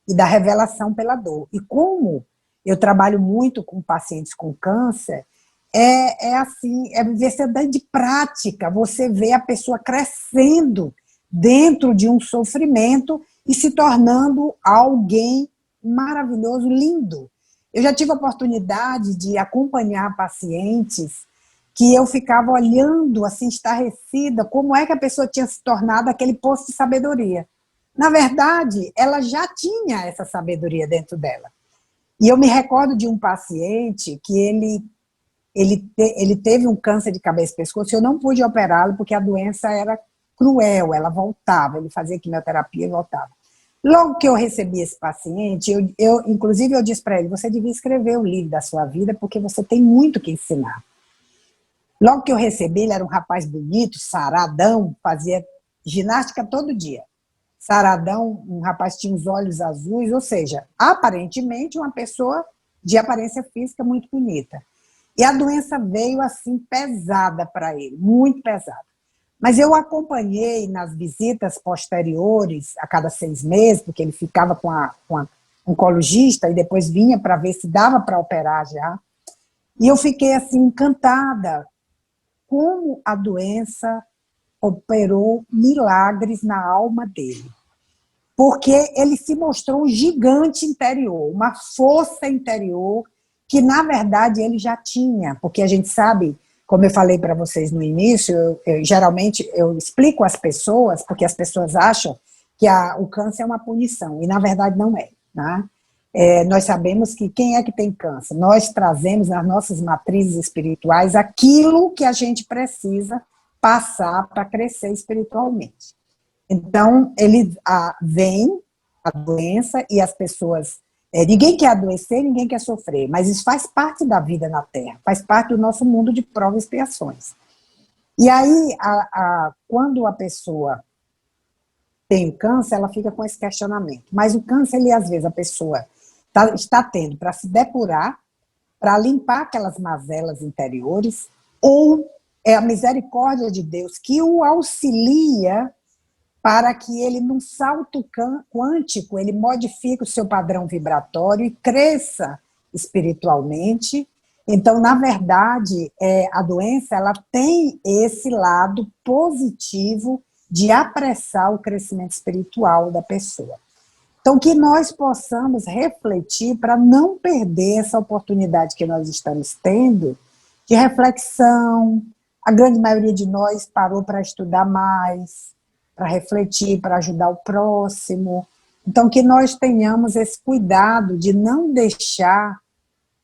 e da revelação pela dor. E como eu trabalho muito com pacientes com câncer, é necessidade de prática, você vê a pessoa crescendo dentro de um sofrimento e se tornando alguém maravilhoso, lindo. Eu já tive a oportunidade de acompanhar pacientes que eu ficava olhando, assim, estarrecida, como é que a pessoa tinha se tornado aquele poço de sabedoria. Na verdade, ela já tinha essa sabedoria dentro dela. E eu me recordo de um paciente que ele teve um câncer de cabeça e pescoço, e eu não pude operá-lo porque a doença era cruel, ela voltava, ele fazia quimioterapia e voltava. Logo que eu recebi esse paciente, inclusive eu disse para ele, você devia escrever o livro da sua vida porque você tem muito que ensinar. Logo que eu recebi, ele era um rapaz bonito, saradão, fazia ginástica todo dia. Saradão, um rapaz que tinha os olhos azuis, ou seja, aparentemente uma pessoa de aparência física muito bonita. E a doença veio assim pesada para ele, muito pesada. Mas eu acompanhei nas visitas posteriores, a cada 6 meses, porque ele ficava com a oncologista e depois vinha para ver se dava para operar já. E eu fiquei assim encantada como a doença operou milagres na alma dele. Porque ele se mostrou um gigante interior, uma força interior que, na verdade, ele já tinha. Porque a gente sabe, como eu falei para vocês no início, geralmente eu explico às pessoas, porque as pessoas acham que o câncer é uma punição, e na verdade não é. Né? Nós sabemos que quem é que tem câncer? Nós trazemos nas nossas matrizes espirituais aquilo que a gente precisa passar para crescer espiritualmente. Então, vem a doença e as pessoas Ninguém quer adoecer, ninguém quer sofrer, mas isso faz parte da vida na Terra, faz parte do nosso mundo de provas e expiações. E aí, quando a pessoa tem o câncer, ela fica com esse questionamento. Mas o câncer, ele, às vezes, a pessoa está tendo para se depurar, para limpar aquelas mazelas interiores, ou é a misericórdia de Deus que o auxilia para que ele, num salto quântico, ele modifique o seu padrão vibratório e cresça espiritualmente. Então, na verdade, a doença ela tem esse lado positivo de apressar o crescimento espiritual da pessoa. Então, que nós possamos refletir para não perder essa oportunidade que nós estamos tendo de reflexão. A grande maioria de nós parou para estudar mais, para refletir, para ajudar o próximo. Então, que nós tenhamos esse cuidado de não deixar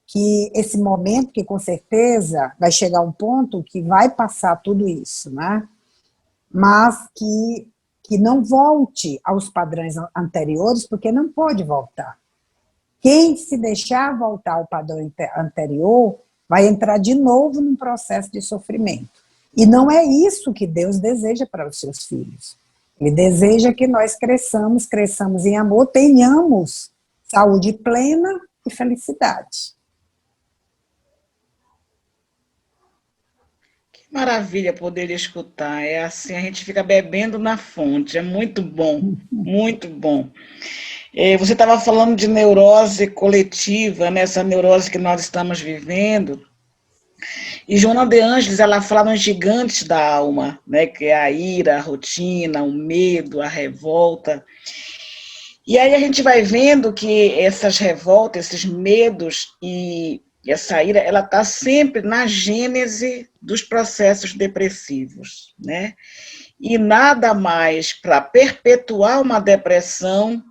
que esse momento, que com certeza vai chegar um ponto que vai passar tudo isso, né? Mas que não volte aos padrões anteriores, porque não pode voltar. Quem se deixar voltar ao padrão anterior vai entrar de novo num processo de sofrimento. E não é isso que Deus deseja para os seus filhos. Ele deseja que nós cresçamos em amor, tenhamos saúde plena e felicidade. Maravilha poder escutar, é assim, a gente fica bebendo na fonte, é muito bom, muito bom. Você estava falando de neurose coletiva, nessa neurose que nós estamos vivendo, e Joana de Ângeles, ela fala nos gigantes da alma, né, que é a ira, a rotina, o medo, a revolta. E aí a gente vai vendo que essas revoltas, esses medos e essa ira, ela está sempre na gênese dos processos depressivos, né? E nada mais para perpetuar uma depressão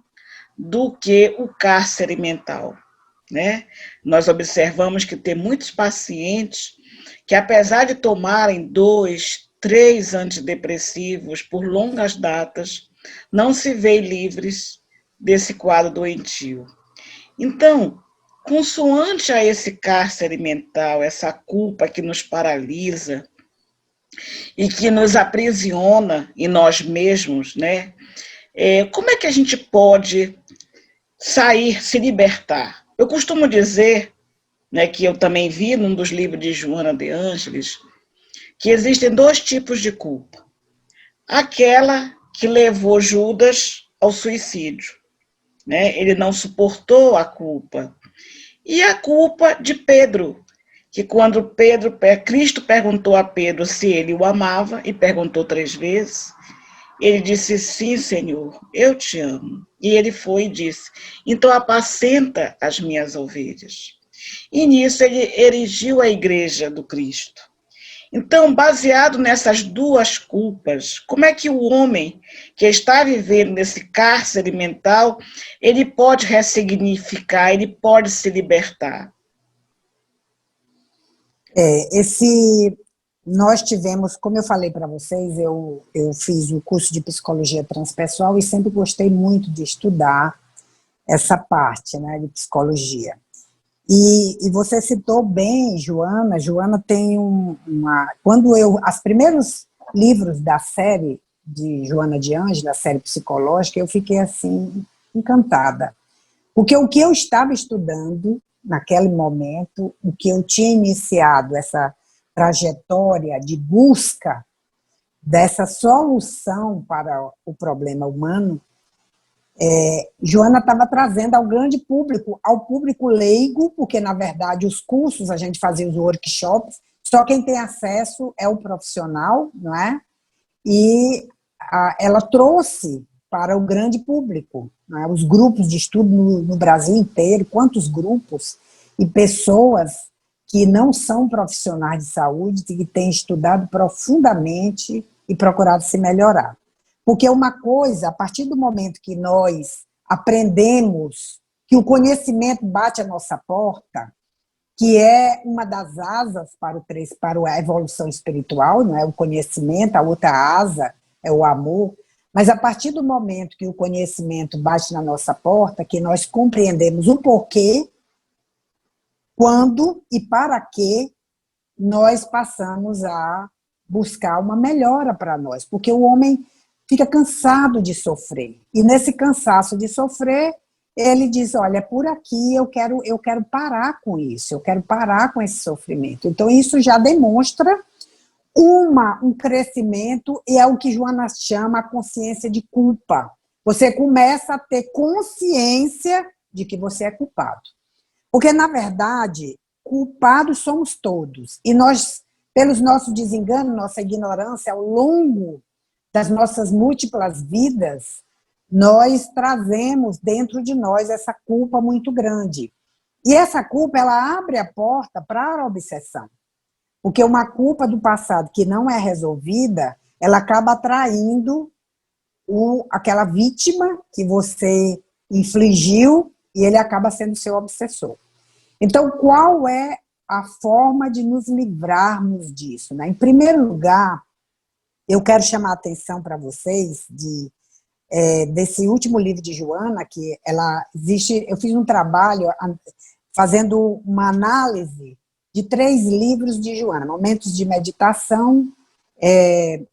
do que o cárcere mental, né? Nós observamos que tem muitos pacientes que, apesar de tomarem 2, 3 antidepressivos por longas datas, não se veem livres desse quadro doentio. Então, consoante a esse cárcere mental, essa culpa que nos paralisa e que nos aprisiona em nós mesmos, né? Como é que a gente pode sair, se libertar? Eu costumo dizer, né, que eu também vi num dos livros de Joana de Ângeles, que existem 2 tipos de culpa. Aquela que levou Judas ao suicídio, né? Ele não suportou a culpa. E a culpa de Pedro, que quando Cristo perguntou a Pedro se ele o amava, e perguntou 3 vezes, ele disse, sim, Senhor, eu te amo. E ele foi e disse, então apacenta as minhas ovelhas. E nisso ele erigiu a igreja do Cristo. Então, baseado nessas 2 culpas, como é que o homem que está vivendo nesse cárcere mental, ele pode ressignificar, ele pode se libertar? Nós tivemos, como eu falei para vocês, eu fiz o curso de psicologia transpessoal e sempre gostei muito de estudar essa parte, né, de psicologia. E você citou bem, Joana. Joana tem os primeiros livros da série de Joana de Ângeles, da série psicológica, eu fiquei assim, encantada. Porque o que eu estava estudando naquele momento, o que eu tinha iniciado, essa trajetória de busca dessa solução para o problema humano, Joana estava trazendo ao grande público, ao público leigo, porque, na verdade, os cursos, a gente fazia os workshops, só quem tem acesso é o profissional, não é? E ela trouxe para o grande público, não é? Os grupos de estudo no Brasil inteiro, quantos grupos e pessoas que não são profissionais de saúde e que têm estudado profundamente e procurado se melhorar. Porque uma coisa, a partir do momento que nós aprendemos que o conhecimento bate à nossa porta, que é uma das asas para a evolução espiritual, não é? O conhecimento, a outra asa é o amor. Mas a partir do momento que o conhecimento bate na nossa porta, que nós compreendemos o porquê, quando e para que nós passamos a buscar uma melhora para nós, porque o homem fica cansado de sofrer, e nesse cansaço de sofrer, ele diz, olha, por aqui eu quero parar com isso, eu quero parar com esse sofrimento. Então isso já demonstra um crescimento, e é o que Joana chama a consciência de culpa. Você começa a ter consciência de que você é culpado. Porque, na verdade, culpados somos todos. E nós, pelos nossos desenganos, nossa ignorância, ao longo das nossas múltiplas vidas, nós trazemos dentro de nós essa culpa muito grande. E essa culpa, ela abre a porta para a obsessão. Porque uma culpa do passado que não é resolvida, ela acaba atraindo aquela vítima que você infligiu e ele acaba sendo seu obsessor. Então, qual é a forma de nos livrarmos disso, né? Em primeiro lugar, eu quero chamar a atenção para vocês desse último livro de Joana, que ela existe. Eu fiz um trabalho fazendo uma análise de 3 livros de Joana: Momentos de Meditação,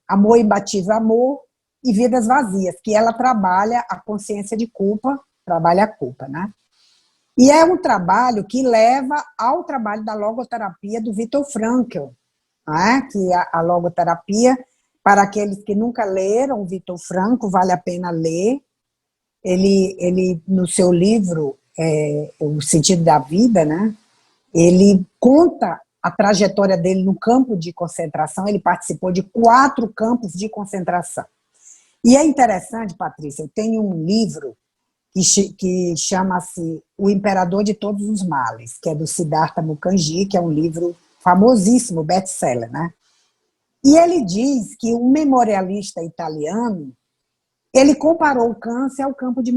Amor Imbatível Amor e Vidas Vazias, que ela trabalha a consciência de culpa, trabalha a culpa, né? E é um trabalho que leva ao trabalho da logoterapia do Viktor Frankl, né? Que a logoterapia, para aqueles que nunca leram o Viktor Frankl, vale a pena ler. Ele no seu livro, O Sentido da Vida, né? Ele conta a trajetória dele no campo de concentração. Ele participou de 4 campos de concentração. E é interessante, Patrícia, eu tenho um livro que chama-se O Imperador de Todos os Males, que é do Siddhartha Mukherjee, que é um livro famosíssimo, best-seller, né? E ele diz que um memorialista italiano, ele comparou o câncer ao campo de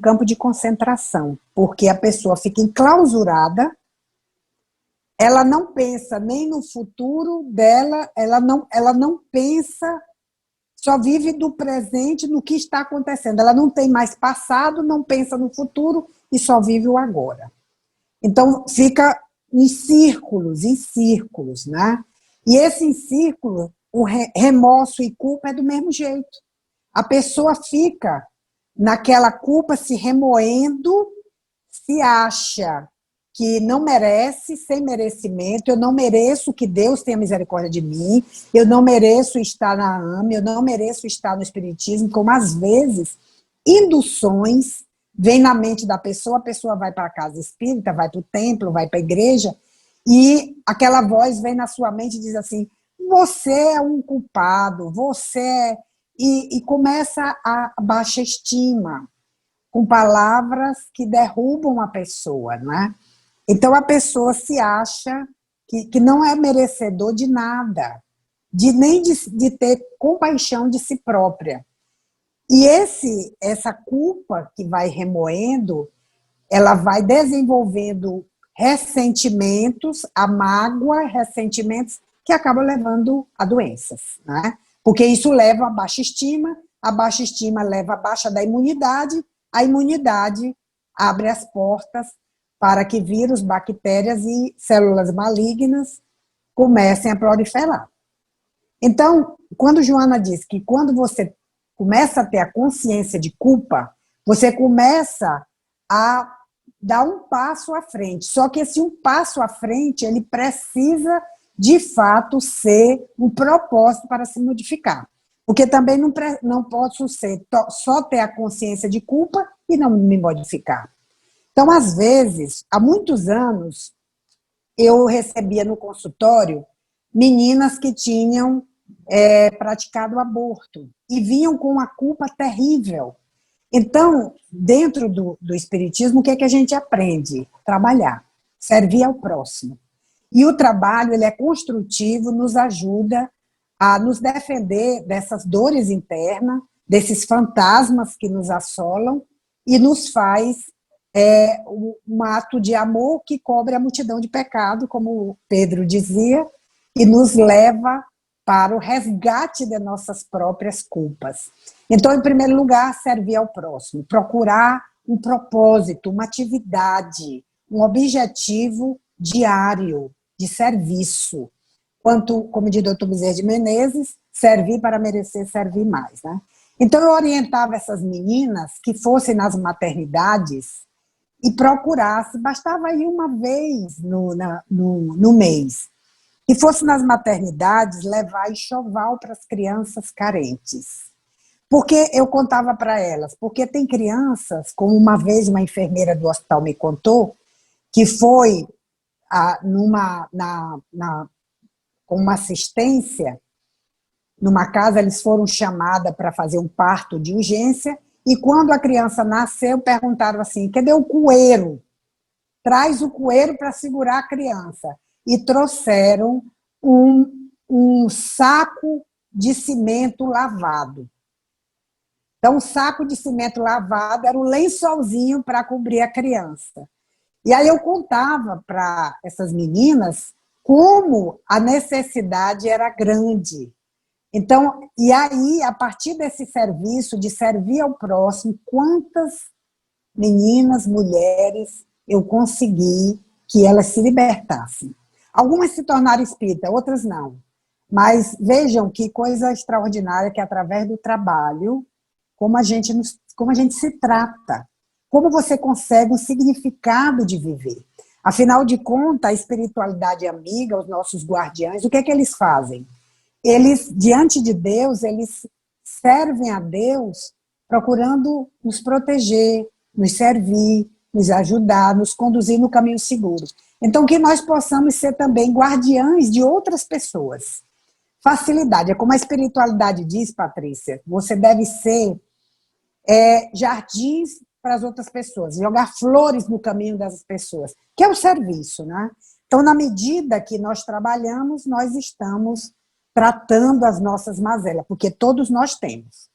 campo de concentração, porque a pessoa fica enclausurada, ela não pensa nem no futuro dela, ela não pensa, só vive do presente, no que está acontecendo. Ela não tem mais passado, não pensa no futuro e só vive o agora. Então, fica em círculos, né? E esse círculo, o remorso e culpa é do mesmo jeito. A pessoa fica naquela culpa se remoendo, se acha que não merece, sem merecimento, eu não mereço que Deus tenha misericórdia de mim, eu não mereço estar na AME, eu não mereço estar no Espiritismo, como às vezes induções vêm na mente da pessoa, a pessoa vai para a casa espírita, vai para o templo, vai para a igreja, e aquela voz vem na sua mente e diz assim, você é um culpado, e começa a baixa estima, com palavras que derrubam a pessoa, né? Então, a pessoa se acha que não é merecedor de nada, nem de ter compaixão de si própria. E essa culpa que vai remoendo, ela vai desenvolvendo ressentimentos, a mágoa, ressentimentos que acabam levando a doenças, né? Porque isso leva a baixa estima leva a baixa da imunidade, a imunidade abre as portas para que vírus, bactérias e células malignas comecem a proliferar. Então, quando Joana diz que quando você começa a ter a consciência de culpa, você começa a dar um passo à frente. Só que esse um passo à frente, ele precisa, de fato, ser um propósito para se modificar. Porque também não posso só ter a consciência de culpa e não me modificar. Então, às vezes, há muitos anos, eu recebia no consultório meninas que tinham praticado aborto e vinham com uma culpa terrível. Então, dentro do espiritismo, o que é que a gente aprende? Trabalhar, servir ao próximo. E o trabalho, ele é construtivo, nos ajuda a nos defender dessas dores internas, desses fantasmas que nos assolam e nos faz um ato de amor que cobre a multidão de pecado, como Pedro dizia, e nos leva para o resgate de nossas próprias culpas. Então, em primeiro lugar, servir ao próximo, procurar um propósito, uma atividade, um objetivo diário de serviço. Quanto, como diz o Dr. Bezerra de Menezes, servir para merecer servir mais, né? Então, eu orientava essas meninas que fossem nas maternidades e procurassem, bastava ir uma vez no mês, que fosse nas maternidades levar enxoval para as crianças carentes. Porque eu contava para elas, porque tem crianças, como uma vez uma enfermeira do hospital me contou, que foi com uma assistência, numa casa, eles foram chamadas para fazer um parto de urgência, e quando a criança nasceu, perguntaram assim, cadê o coeiro? Traz o coeiro para segurar a criança. E trouxeram um saco de cimento lavado. Então, o saco de cimento lavado era o lençolzinho para cobrir a criança. E aí eu contava para essas meninas como a necessidade era grande. Então, e aí, a partir desse serviço, de servir ao próximo, quantas meninas, mulheres, eu consegui que elas se libertassem. Algumas se tornaram espírita, outras não. Mas vejam que coisa extraordinária que através do trabalho, como a gente se trata, como você consegue um significado de viver. Afinal de contas, a espiritualidade amiga, os nossos guardiães, o que é que eles fazem? Eles, diante de Deus, eles servem a Deus procurando nos proteger, nos servir, nos ajudar, nos conduzir no caminho seguro. Então, que nós possamos ser também guardiães de outras pessoas. Facilidade, é como a espiritualidade diz, Patrícia, você deve ser jardins para as outras pessoas, jogar flores no caminho das pessoas, que é o serviço, né? Então, na medida que nós trabalhamos, nós estamos tratando as nossas mazelas, porque todos nós temos.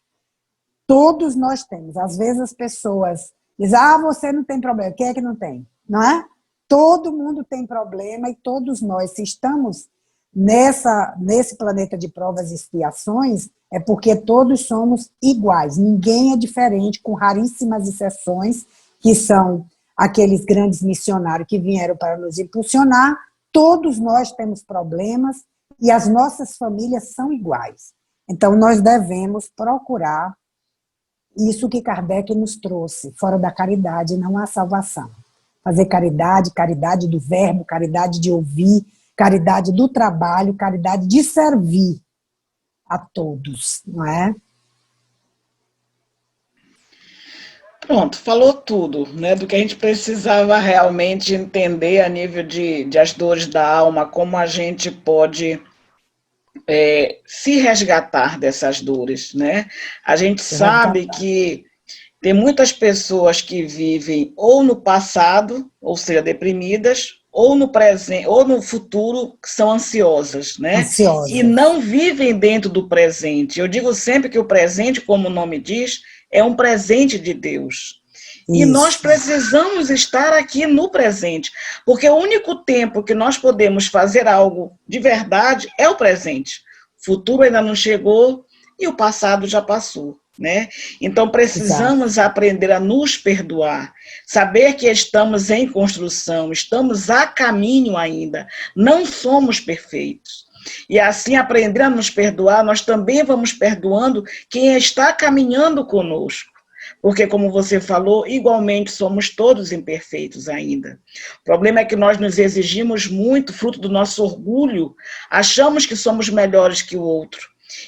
Todos nós temos. Às vezes as pessoas dizem, você não tem problema. Quem é que não tem? Não é? Todo mundo tem problema e todos nós, se estamos nesse planeta de provas e expiações, é porque todos somos iguais. Ninguém é diferente, com raríssimas exceções, que são aqueles grandes missionários que vieram para nos impulsionar. Todos nós temos problemas e as nossas famílias são iguais. Então, nós devemos procurar isso que Kardec nos trouxe, fora da caridade não há salvação. Fazer caridade, caridade do verbo, caridade de ouvir, caridade do trabalho, caridade de servir a todos, não é? Pronto, falou tudo, né, do que a gente precisava realmente entender a nível de as dores da alma, como a gente pode se resgatar dessas dores, né? A gente sabe que tem muitas pessoas que vivem ou no passado, ou seja, deprimidas, ou no presente, ou no futuro, que são ansiosas, né? Ansiosas. E não vivem dentro do presente. Eu digo sempre que o presente, como o nome diz, é um presente de Deus. E nós precisamos estar aqui no presente, porque o único tempo que nós podemos fazer algo de verdade é o presente. O futuro ainda não chegou e o passado já passou, né? Então precisamos aprender a nos perdoar, saber que estamos em construção, estamos a caminho ainda, não somos perfeitos. E assim, aprender a nos perdoar, nós também vamos perdoando quem está caminhando conosco. Porque, como você falou, igualmente somos todos imperfeitos ainda. O problema é que nós nos exigimos muito, fruto do nosso orgulho, achamos que somos melhores que o outro.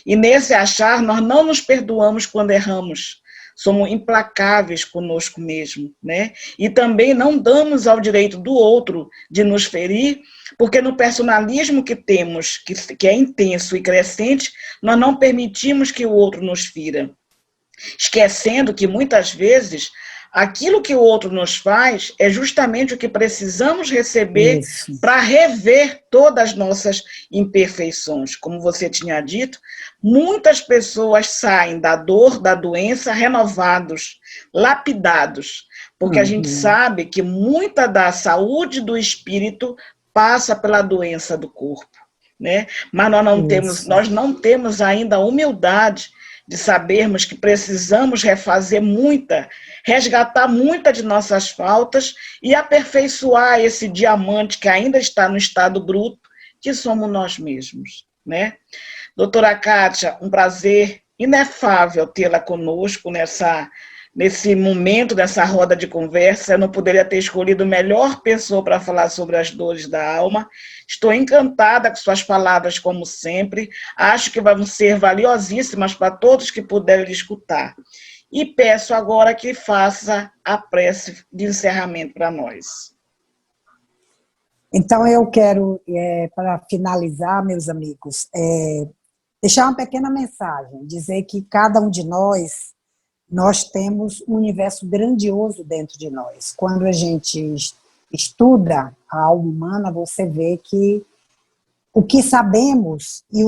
E nesse achar, nós não nos perdoamos quando erramos. Somos implacáveis conosco mesmo, né? E também não damos ao direito do outro de nos ferir, porque no personalismo que temos, que é intenso e crescente, nós não permitimos que o outro nos fira. Esquecendo que, muitas vezes, aquilo que o outro nos faz é justamente o que precisamos receber para rever todas as nossas imperfeições. Como você tinha dito, muitas pessoas saem da dor, da doença, renovados, lapidados, porque a gente sabe que muita da saúde do espírito passa pela doença do corpo. né? Mas Isso. nós não temos ainda a humildade de sabermos que precisamos resgatar muita de nossas faltas e aperfeiçoar esse diamante que ainda está no estado bruto, que somos nós mesmos, né? Doutora Kátia, um prazer inefável tê-la conosco nesse momento, nessa roda de conversa. Eu não poderia ter escolhido melhor pessoa para falar sobre as dores da alma. Estou encantada com suas palavras, como sempre. Acho que vão ser valiosíssimas para todos que puderem escutar. E peço agora que faça a prece de encerramento para nós. Então, eu quero, para finalizar, meus amigos, deixar uma pequena mensagem, dizer que cada um de nós temos um universo grandioso dentro de nós. Quando a gente estuda a alma humana, você vê que o que sabemos e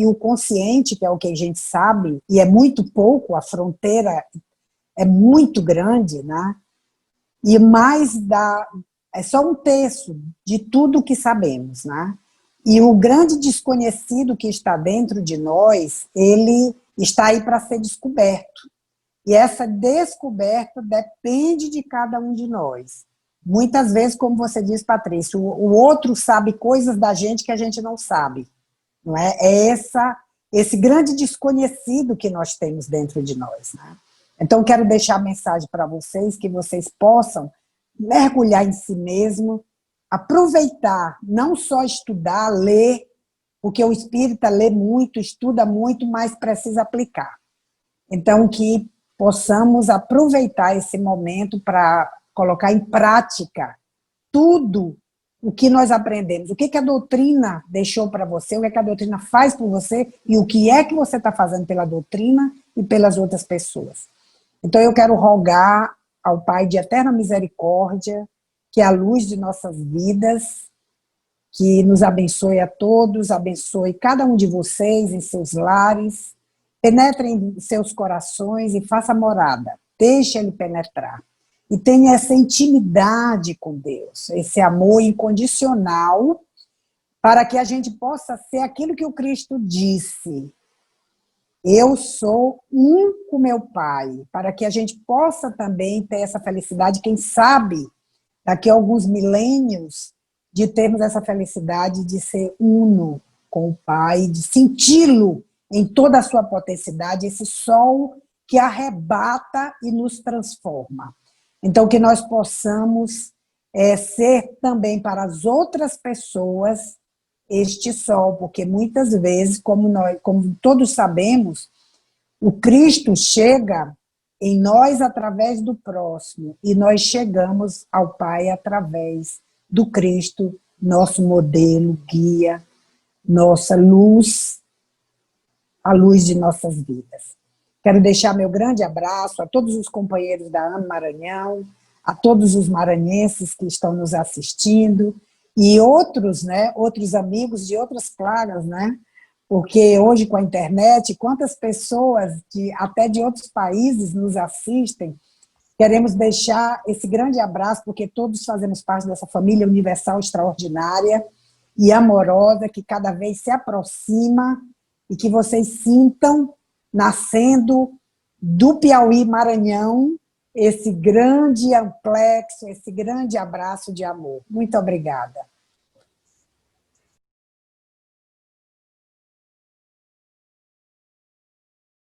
o consciente, que é o que a gente sabe, e é muito pouco, a fronteira é muito grande, né? E é só um terço de tudo que sabemos, né? E o grande desconhecido que está dentro de nós, ele está aí para ser descoberto. E essa descoberta depende de cada um de nós. Muitas vezes, como você diz, Patrícia, o outro sabe coisas da gente que a gente não sabe. Não é? Esse grande desconhecido que nós temos dentro de nós. Né? Então, quero deixar a mensagem para vocês, que vocês possam mergulhar em si mesmo, aproveitar, não só estudar, ler, porque o espírita lê muito, estuda muito, mas precisa aplicar. Então, que possamos aproveitar esse momento para colocar em prática tudo o que nós aprendemos. O que a doutrina deixou para você, o que a doutrina faz por você e o que é que você está fazendo pela doutrina e pelas outras pessoas. Então, eu quero rogar ao Pai de eterna misericórdia, que é a luz de nossas vidas, que nos abençoe a todos, abençoe cada um de vocês em seus lares, penetre em seus corações e faça morada. Deixe ele penetrar. E tenha essa intimidade com Deus, esse amor incondicional, para que a gente possa ser aquilo que o Cristo disse. Eu sou um com meu Pai, para que a gente possa também ter essa felicidade, quem sabe, daqui a alguns milênios, de termos essa felicidade de ser uno com o Pai, de senti-lo em toda a sua potencialidade, esse sol que arrebata e nos transforma. Então, que nós possamos ser também para as outras pessoas este sol, porque muitas vezes, como todos sabemos, o Cristo chega em nós através do próximo, e nós chegamos ao Pai através do Cristo, nosso modelo, guia, nossa luz, a luz de nossas vidas. Quero deixar meu grande abraço a todos os companheiros da AME Maranhão, a todos os maranhenses que estão nos assistindo, e outros, né, outros amigos de outras pragas, né? Porque hoje com a internet, quantas pessoas até de outros países nos assistem. Queremos deixar esse grande abraço, porque todos fazemos parte dessa família universal extraordinária e amorosa, que cada vez se aproxima, e que vocês sintam, nascendo do Piauí, Maranhão, esse grande amplexo, esse grande abraço de amor. Muito obrigada.